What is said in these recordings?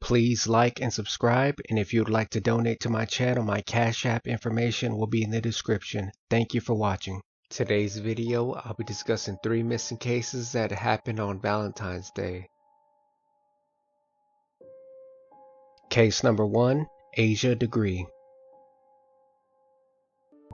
Please like and subscribe, and if you would like to donate to my channel, my Cash App information will be in the description. Thank you for watching. Today's video, I'll be discussing 3 missing cases that happened on Valentine's Day. Case number 1, Asah Degree.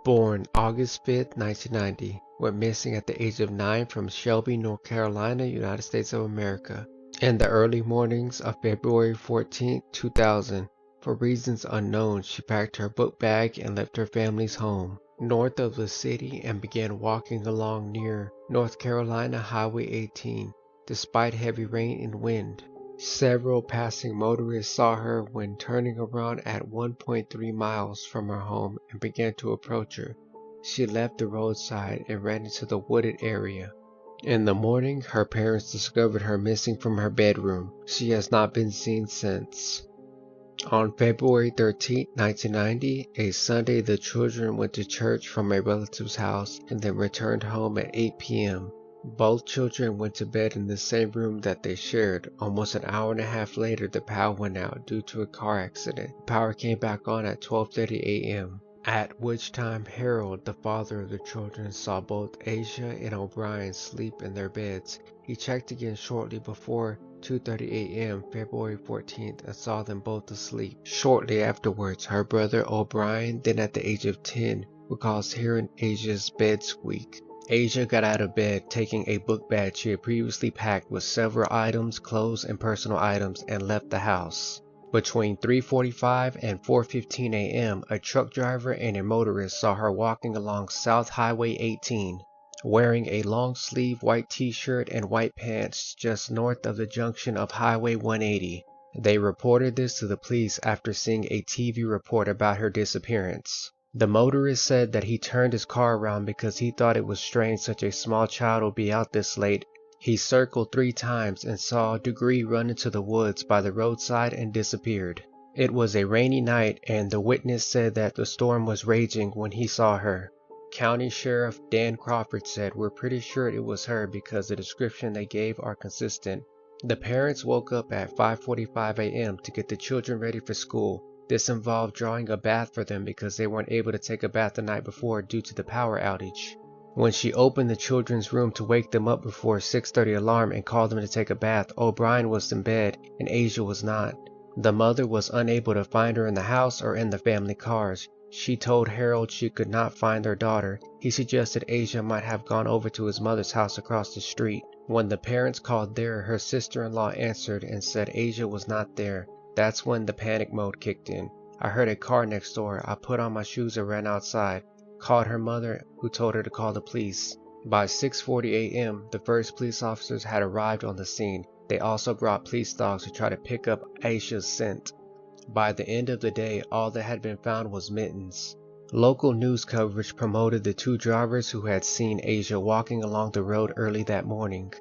Born August 5, 1990, went missing at the age of 9 from Shelby, North Carolina, United States of America. In the early mornings of February 14, 2000, for reasons unknown, she packed her book bag and left her family's home north of the city and began walking along near North Carolina Highway 18, despite heavy rain and wind. Several passing motorists saw her when turning around at 1.3 miles from her home and began to approach her. She left the roadside and ran into the wooded area. In the morning, her parents discovered her missing from her bedroom. She has not been seen since. On February 13, 1990, a Sunday, the children went to church from a relative's house and then returned home at 8 p.m. Both children went to bed in the same room that they shared. Almost an hour and a half later, the power went out due to a car accident. The power came back on at 12:30 a.m. At which time Harold, the father of the children, saw both Asah and O'Brien sleep in their beds. He checked again shortly before 2:30 a.m. February 14th and saw them both asleep. Shortly afterwards, her brother O'Brien, then at the age of 10, recalls hearing Asah's bed squeak. Asah got out of bed, taking a book bag she had previously packed with several items, clothes, and personal items, and left the house. Between 3:45 and 4:15 a.m., a truck driver and a motorist saw her walking along South Highway 18, wearing a long-sleeve white t-shirt and white pants just north of the junction of Highway 180. They reported this to the police after seeing a TV report about her disappearance. The motorist said that he turned his car around because he thought it was strange such a small child would be out this late. He circled 3 times and saw Degree run into the woods by the roadside and disappeared. It was a rainy night, and the witness said that the storm was raging when he saw her. County Sheriff Dan Crawford said, "We're pretty sure it was her because the description they gave are consistent." The parents woke up at 5:45 a.m. to get the children ready for school. This involved drawing a bath for them because they weren't able to take a bath the night before due to the power outage. When she opened the children's room to wake them up before 6:30 alarm and called them to take a bath, O'Brien was in bed and Asah was not. The mother was unable to find her in the house or in the family cars. She told Harold she could not find their daughter. He suggested Asah might have gone over to his mother's house across the street. When the parents called there, her sister-in-law answered and said Asah was not there. That's when the panic mode kicked in. "I heard a car next door. I put on my shoes and ran outside. Called her mother, who told her to call the police." By 6:40 a.m., the first police officers had arrived on the scene. They also brought police dogs to try to pick up Asah's scent. By the end of the day, all that had been found was mittens. Local news coverage promoted the 2 drivers who had seen Asah walking along the road early that morning.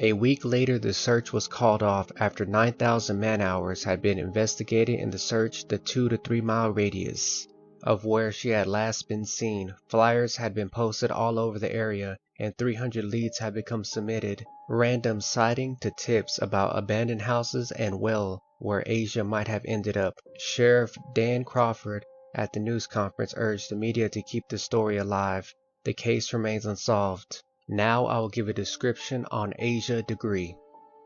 A week later, the search was called off after 9,000 man-hours had been investigated in the search the 2 to 3 mile radius of where she had last been seen. Flyers had been posted all over the area, and 300 leads had become submitted, random sighting to tips about abandoned houses and well where Asah might have ended up. Sheriff Dan Crawford at the news conference urged the media to keep the story alive. The case remains unsolved. Now I will give a description on Asah Degree.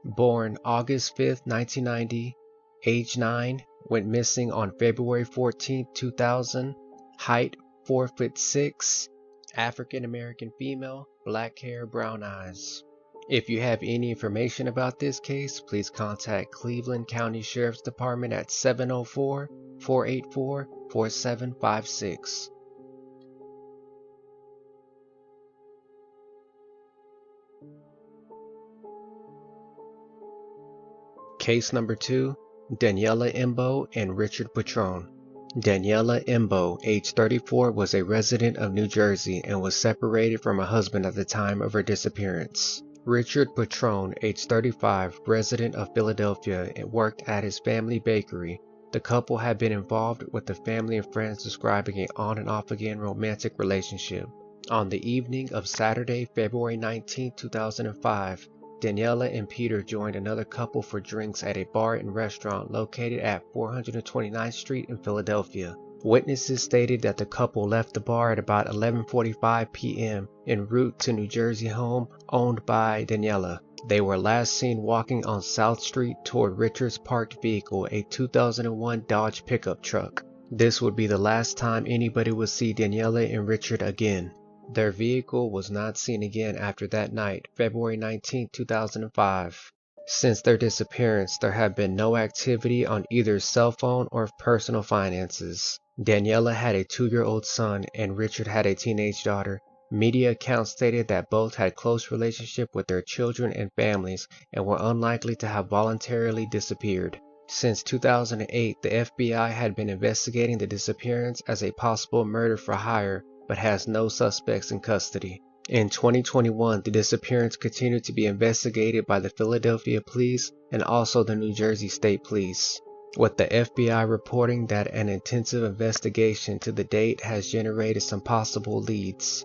Born August 5, 1990, age 9, went missing on February 14, 2000, height 4'6", African American female, black hair, brown eyes. If you have any information about this case, please contact Cleveland County Sheriff's Department at 704-484-4756. Case number 2, Danielle Imbo and Richard Petrone. Danielle Imbo, age 34, was a resident of New Jersey and was separated from her husband at the time of her disappearance. Richard Petrone, age 35, resident of Philadelphia, and worked at his family bakery. The couple had been involved with the family and friends describing an on and off again romantic relationship. On the evening of Saturday, February 19, 2005, Danielle and Peter joined another couple for drinks at a bar and restaurant located at 429th Street in Philadelphia. Witnesses stated that the couple left the bar at about 11:45 p.m. en route to New Jersey home owned by Danielle. They were last seen walking on South Street toward Richard's parked vehicle, a 2001 Dodge pickup truck. This would be the last time anybody would see Danielle and Richard again. Their vehicle was not seen again after that night, February 19, 2005. Since their disappearance, there have been no activity on either cell phone or personal finances. Danielle had a 2-year-old son and Richard had a teenage daughter. Media accounts stated that both had close relationship with their children and families and were unlikely to have voluntarily disappeared. Since 2008, the FBI had been investigating the disappearance as a possible murder for hire, but has no suspects in custody. In 2021, the disappearance continued to be investigated by the Philadelphia Police and also the New Jersey State Police, with the FBI reporting that an intensive investigation to the date has generated some possible leads.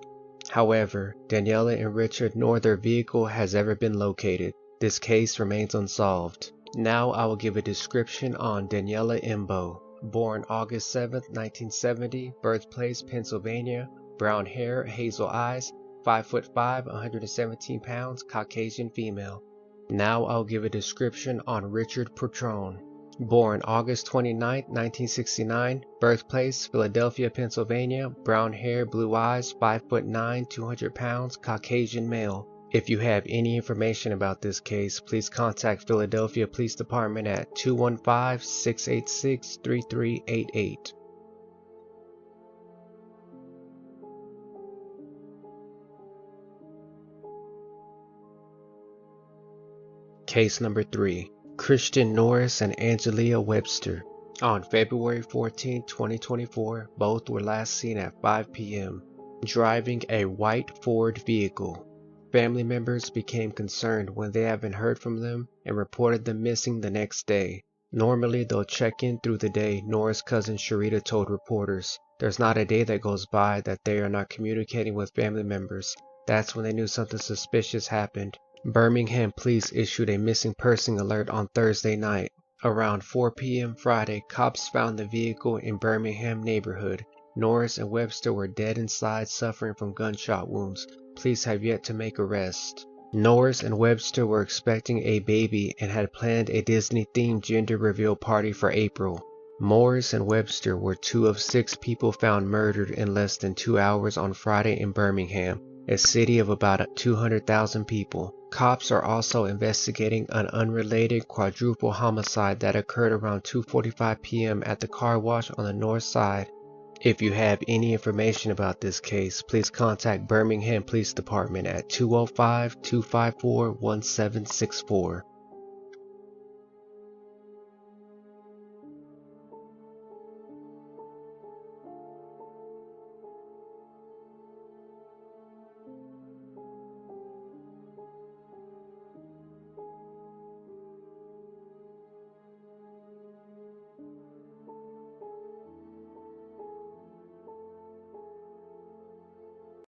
However, Danielle and Richard nor their vehicle has ever been located. This case remains unsolved. Now I will give a description on Danielle Imbo. Born August 7, 1970, birthplace Pennsylvania, brown hair, hazel eyes, 5'5", 117 pounds, Caucasian female. Now I'll give a description on Richard Petrone. Born August 29, 1969, birthplace Philadelphia, Pennsylvania, brown hair, blue eyes, 5'9", 200 pounds, Caucasian male. If you have any information about this case, please contact Philadelphia Police Department at 215-686-3388. Case number 3. Christian Norris and Angeliyah Webster. On February 14, 2024, both were last seen at 5 p.m. driving a white Ford vehicle. Family members became concerned when they haven't heard from them and reported them missing the next day. Normally they'll check in through the day, Norris' cousin Sharita told reporters. There's not a day that goes by that they are not communicating with family members. That's when they knew something suspicious happened. Birmingham police issued a missing person alert on Thursday night. Around 4 p.m. Friday, cops found the vehicle in Birmingham neighborhood. Norris and Webster were dead inside, suffering from gunshot wounds. Police have yet to make arrests. Norris and Webster were expecting a baby and had planned a Disney-themed gender reveal party for April. Norris and Webster were 2 of 6 people found murdered in less than 2 hours on Friday in Birmingham, a city of about 200,000 people. Cops are also investigating an unrelated quadruple homicide that occurred around 2:45 p.m. at the car wash on the north side. If you have any information about this case, please contact Birmingham Police Department at 205-254-1764.